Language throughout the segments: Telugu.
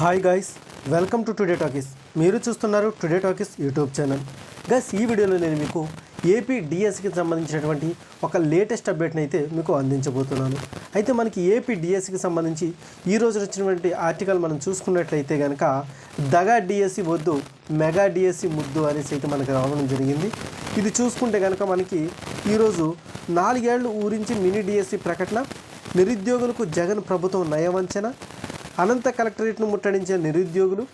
Hi guys, welcome to today talkies. మీరు చూస్తున్నారు today talkies YouTube channel. Guys, ఈ వీడియోలో నేను మీకు ఏపీ డిఎస్సికి సంబంధించినటువంటి ఒక లేటెస్ట్ అప్డేట్ని అయితే మీకు అందించబోతున్నాను. అయితే మనకి ఏపీ డిఎస్సికి సంబంధించి ఈరోజు వచ్చినటువంటి ఆర్టికల్ మనం చూసుకున్నట్లయితే కనుక దగా డిఎస్సి వద్దు, మెగా డిఎస్సి ముద్దు అనేసి అయితే మనకు రావడం జరిగింది. ఇది చూసుకుంటే కనుక మనకి ఈరోజు 4 ఏళ్ళు ఊరించి మినీ డిఎస్సి ప్రకటన, నిరుద్యోగులకు జగన్ ప్రభుత్వం నయవంచన, అనంత కలెక్టరేట్ను ముట్టడించిన నిరుద్యోగులు,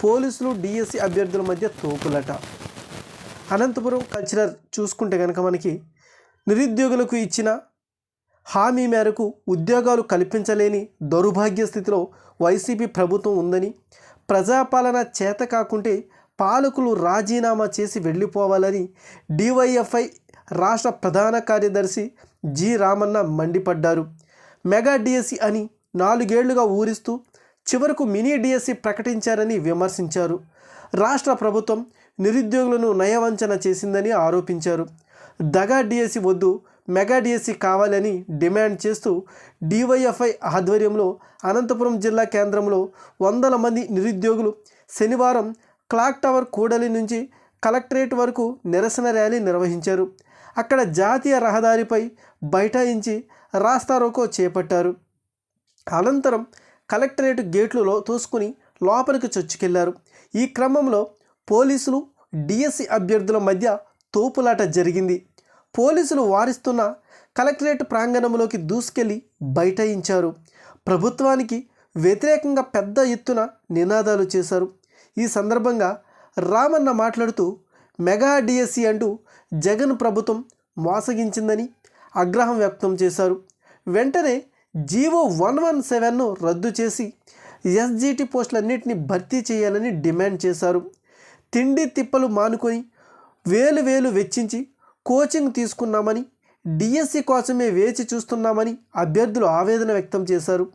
పోలీసులు డిఎస్సి అభ్యర్థుల మధ్య తోపులట. అనంతపురం కల్చరల్ చూసుకుంటే కనుక మనకి నిరుద్యోగులకు ఇచ్చిన హామీ మేరకు ఉద్యోగాలు కల్పించలేని దౌర్భాగ్య స్థితిలో వైసీపీ ప్రభుత్వం ఉందని, ప్రజాపాలన చేత కాకుంటే పాలకులు రాజీనామా చేసి వెళ్ళిపోవాలని డివైఎఫ్ఐ రాష్ట్ర ప్రధాన కార్యదర్శి జి రామన్న మండిపడ్డారు. మెగా డిఎస్సి అని 4 ఏళ్లుగా ఊరిస్తూ చివరకు మినీ డిఎస్సి ప్రకటించారని విమర్శించారు. రాష్ట్ర ప్రభుత్వం నిరుద్యోగులను నయవంచన చేసిందని ఆరోపించారు. దగా డిఎస్సి వద్దు, మెగా డిఎస్సి కావాలని డిమాండ్ చేస్తూ డివైఎఫ్ఐ ఆధ్వర్యంలో అనంతపురం జిల్లా కేంద్రంలో 100 మంది నిరుద్యోగులు శనివారం క్లాక్ టవర్ కూడలి నుంచి కలెక్టరేట్ వరకు నిరసన ర్యాలీ నిర్వహించారు. అక్కడ జాతీయ రహదారిపై బైఠాయించి రాస్తారోకో చేపట్టారు. అనంతరం కలెక్టరేట్ గేట్లలో తోసుకుని లోపలికి చొచ్చుకెళ్లారు. ఈ క్రమంలో పోలీసులు డిఎస్సి అభ్యర్థుల మధ్య తోపులాట జరిగింది. పోలీసులు వారిస్తున్న కలెక్టరేట్ ప్రాంగణంలోకి దూసుకెళ్లి బైఠాయించారు. ప్రభుత్వానికి వ్యతిరేకంగా పెద్ద ఎత్తున నినాదాలు చేశారు. ఈ సందర్భంగా రామన్న మాట్లాడుతూ మెగా డిఎస్సి అంటూ జగన్ ప్రభుత్వం మోసగించిందని ఆగ్రహం వ్యక్తం చేశారు. వెంటనే జీవో 117ను రద్దు చేసి ఎస్జిటి పోస్టులన్నింటినీ భర్తీ చేయాలని డిమాండ్ చేశారు. తిండి తిప్పలు మానుకొని వేలు వెచ్చించి కోచింగ్ తీసుకున్నామని, డిఎస్సి కోసమే వేచి చూస్తున్నామని అభ్యర్థులు ఆవేదన వ్యక్తం చేశారు.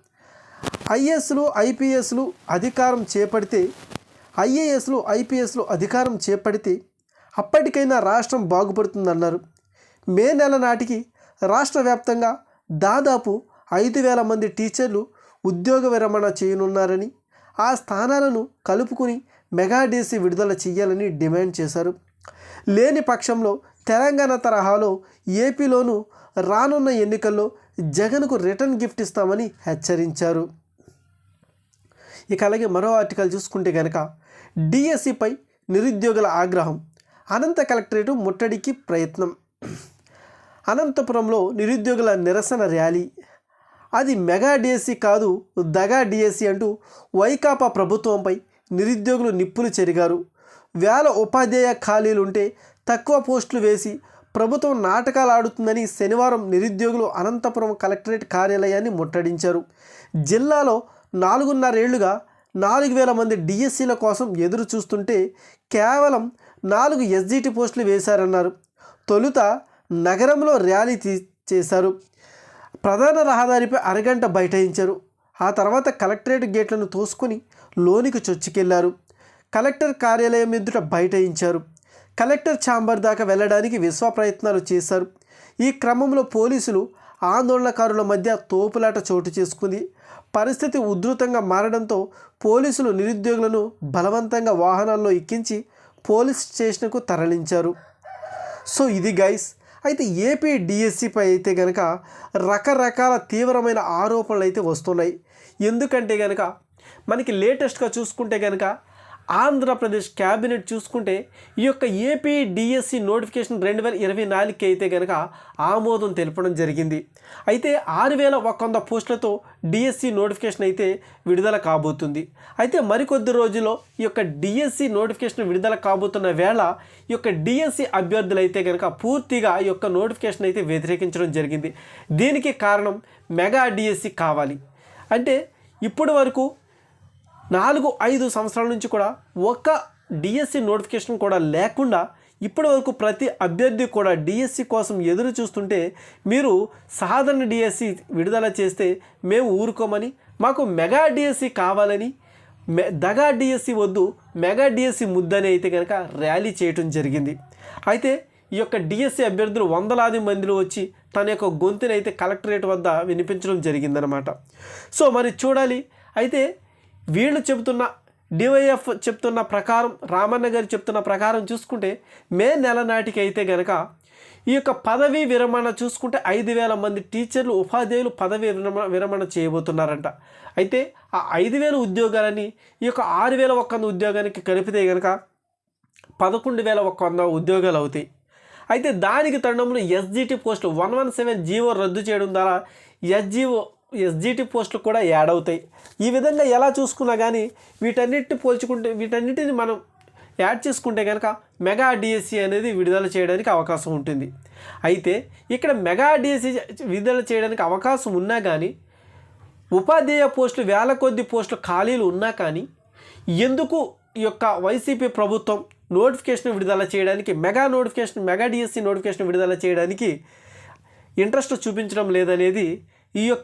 ఐఏఎస్లు ఐపీఎస్లు అధికారం చేపడితే అప్పటికైనా రాష్ట్రం బాగుపడుతుందన్నారు. మే నెల నాటికి రాష్ట్ర వ్యాప్తంగా దాదాపు 5,000 మంది టీచర్లు ఉద్యోగ విరమణ చేయనున్నారని, ఆ స్థానాలను కలుపుకుని మెగా డిఎస్సి విడుదల చేయాలని డిమాండ్ చేశారు. లేని పక్షంలో తెలంగాణ తరహాలో ఏపీలోనూ రానున్న ఎన్నికల్లో జగన్కు రిటర్న్ గిఫ్ట్ ఇస్తామని హెచ్చరించారు. ఇక అలాగే మరో ఆర్టికల్ చూసుకుంటే కనుక డిఎస్సిపై నిరుద్యోగుల ఆగ్రహం, అనంత కలెక్టరేట్ ముట్టడికి ప్రయత్నం. అనంతపురంలో నిరుద్యోగుల నిరసన ర్యాలీ. అది మెగా డిఎస్సి కాదు, దగా డిఎస్సి అంటూ వైకాపా ప్రభుత్వంపై నిరుద్యోగులు నిప్పులు చెరిగారు. వేల ఉపాధ్యాయ ఖాళీలుంటే తక్కువ పోస్టులు వేసి ప్రభుత్వం నాటకాలు ఆడుతుందని శనివారం నిరుద్యోగులు అనంతపురం కలెక్టరేట్ కార్యాలయాన్ని ముట్టడించారు. జిల్లాలో 4.5 ఏళ్లుగా 4,000 మంది డిఎస్సీల కోసం ఎదురు చూస్తుంటే కేవలం 4 ఎస్జిటి పోస్టులు వేశారన్నారు. తొలుత నగరంలో ర్యాలీ చేశారు. ప్రధాన రహదారిపై అరగంట బైఠాయించారు. ఆ తర్వాత కలెక్టరేట్ గేట్లను తోసుకొని లోనికి చొచ్చుకెళ్లారు. కలెక్టర్ కార్యాలయం ఎదుట బైఠాయించారు. కలెక్టర్ ఛాంబర్ దాకా వెళ్ళడానికి విశ్వ ప్రయత్నాలు చేశారు. ఈ క్రమంలో పోలీసులు ఆందోళనకారుల మధ్య తోపులాట చోటు చేసుకుంది. పరిస్థితి ఉధృతంగా మారడంతో పోలీసులు నిరుద్యోగులను బలవంతంగా వాహనాల్లో ఎక్కించి పోలీస్ స్టేషన్కు తరలించారు. సో ఇది గైస్. అయితే ఏపీ డిఎస్సిపై అయితే కనుక రకరకాల తీవ్రమైన ఆరోపణలు అయితే వస్తున్నాయి. ఎందుకంటే కనుక మనకి లేటెస్ట్గా చూసుకుంటే కనుక ఆంధ్రప్రదేశ్ క్యాబినెట్ చూసుకుంటే ఈ యొక్క ఏపీ డిఎస్సి నోటిఫికేషన్ 2024కి అయితే కనుక ఆమోదం తెలపడం జరిగింది. అయితే 6,100 పోస్టులతో డిఎస్సి నోటిఫికేషన్ అయితే విడుదల కాబోతుంది. అయితే మరికొద్ది రోజుల్లో ఈ యొక్క డిఎస్సి నోటిఫికేషన్ విడుదల కాబోతున్న వేళ ఈ యొక్క డిఎస్సి అభ్యర్థులు అయితే కనుక పూర్తిగా ఈ యొక్క నోటిఫికేషన్ అయితే వ్యతిరేకించడం జరిగింది. దీనికి కారణం మెగా డిఎస్సి కావాలి అంటే ఇప్పటి వరకు 4-5 సంవత్సరాల నుంచి కూడా ఒక్క డిఎస్సి నోటిఫికేషన్ కూడా లేకుండా ఇప్పటి వరకు ప్రతి అభ్యర్థి కూడా డిఎస్సి కోసం ఎదురు చూస్తుంటే మీరు సాధారణ డిఎస్సి విడుదల చేస్తే మేము ఊరుకోమని, మాకు మెగా డిఎస్సి కావాలని, దగా డిఎస్సి వద్దు, మెగా డిఎస్సి ముద్దని అయితే కనుక ర్యాలీ చేయటం జరిగింది. అయితే ఈ యొక్క డిఎస్సి అభ్యర్థులు వందలాది మందిలో వచ్చి తన యొక్క గొంతునైతే కలెక్టరేట్ వద్ద వినిపించడం జరిగిందనమాట. సో మరి చూడాలి. అయితే వీళ్ళు చెబుతున్న డివైఎఫ్ చెప్తున్న ప్రకారం, రామన్న గారు చెప్తున్న ప్రకారం చూసుకుంటే మే నెల నాటికి అయితే కనుక ఈ యొక్క పదవీ విరమణ చూసుకుంటే 5,000 మంది టీచర్లు, ఉపాధ్యాయులు పదవీ విరమణ చేయబోతున్నారంట. అయితే ఆ 5,000 ఉద్యోగాలని ఈ యొక్క 6,100 ఉద్యోగానికి కలిపితే కనుక 11,100 ఉద్యోగాలు అవుతాయి. అయితే దానికి తరుణంలో ఎస్జిటి పోస్టులు 117 జీవో రద్దు చేయడం ద్వారా ఎస్జిటి పోస్టులు కూడా యాడ్ అవుతాయి. ఈ విధంగా ఎలా చూసుకున్నా కానీ వీటన్నిటిని మనం యాడ్ చేసుకుంటే కనుక మెగా డిఎస్సి అనేది విడుదల చేయడానికి అవకాశం ఉంటుంది. అయితే ఇక్కడ మెగా డిఎస్సి విడుదల చేయడానికి అవకాశం ఉన్నా కానీ ఉపాధ్యాయ పోస్టులు వేల కొద్ది పోస్టులు ఖాళీలు ఉన్నా కానీ ఎందుకు ఈ యొక్క వైసీపీ ప్రభుత్వం నోటిఫికేషన్ విడుదల చేయడానికి మెగా డిఎస్సి నోటిఫికేషన్ విడుదల చేయడానికి ఇంట్రెస్ట్ చూపించడం లేదనేది ఈ యొక్క